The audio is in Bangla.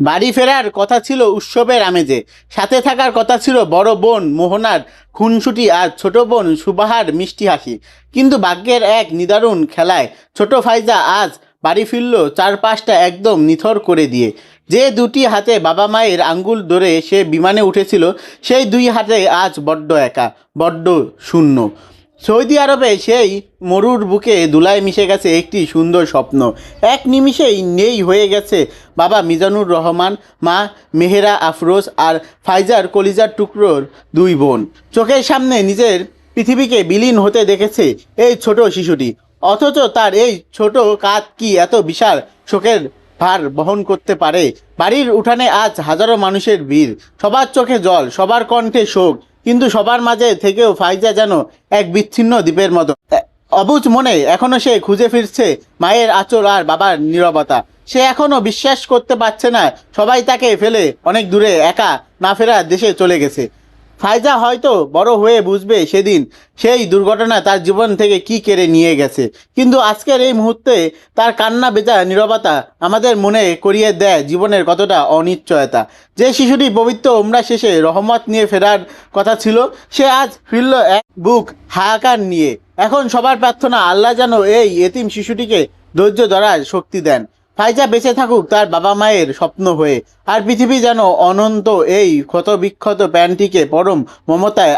বাড়ি ফেরার কথা ছিল উৎসবের আমেজে, সাথে থাকার কথা ছিল বড় বোন মোহনার খুনসুটি আর ছোট বোন সুবাহার মিষ্টি হাসি। কিন্তু ভাগ্যের এক নিদারুণ খেলায় ছোট ফাইজা আজ বাড়ি ফিরল চারপাশটা একদম নিথর করে দিয়ে। যে দুটি হাতে বাবা মায়ের আঙ্গুল ধরে সে বিমানে উঠেছিল, সেই দুই হাতে আজ বড্ড একা, বড্ড শূন্য। সৌদি আরবে সেই মরুর বুকে ধুলায় মিশে গেছে একটি সুন্দর স্বপ্ন। এক নিমিষেই নেই হয়ে গেছে বাবা মিজানুর রহমান, মা মেহেরা আফরোজ আর ফাইজার কলিজার টুকরোর দুই বোন। চোখের সামনে নিজের পৃথিবীকে বিলীন হতে দেখেছে এই ছোট শিশুটি। অথচ তার এই ছোট কাঁধ কি এত বিশাল শোকের ভার বহন করতে পারে? বাড়ির উঠানে আজ হাজারো মানুষের ভিড়, সবার চোখে জল, সবার কণ্ঠে শোক, কিন্তু সবার মাঝে থেকেও ফাইজা যেন এক বিচ্ছিন্ন দ্বীপের মতো। অবুঝ মনে এখনো সে খুঁজে ফিরছে মায়ের আঁচল আর বাবার নীরবতা। সে এখনো বিশ্বাস করতে পারছে না সবাই তাকে ফেলে অনেক দূরে একা না ফেরা দেশে চলে গেছে। ফাইজা হয়তো বড় হয়ে বুঝবে সেদিন সেই দুর্ঘটনা তার জীবন থেকে কি কেড়ে নিয়ে গেছে। কিন্তু আজকের এই মুহূর্তে তার কান্না ভেজা নীরবতা আমাদের মনে করিয়ে দেয় জীবনের কতটা অনিশ্চয়তা। যে শিশুটি পবিত্র ওমরা শেষে রহমত নিয়ে ফেরার কথা ছিল, সে আজ ফিরল এক বুক হাহাকার নিয়ে। এখন সবার প্রার্থনা আল্লাহ যেন এই এতিম শিশুটিকে ধৈর্য ধরার শক্তি দেন। ফাইজা বেঁচে থাকুক তার বাবা মায়ের স্বপ্ন হয়ে, আর পৃথিবী যেন অনন্ত এই ক্ষতবিক্ষত প্যান্টটিকে পরম মমতায়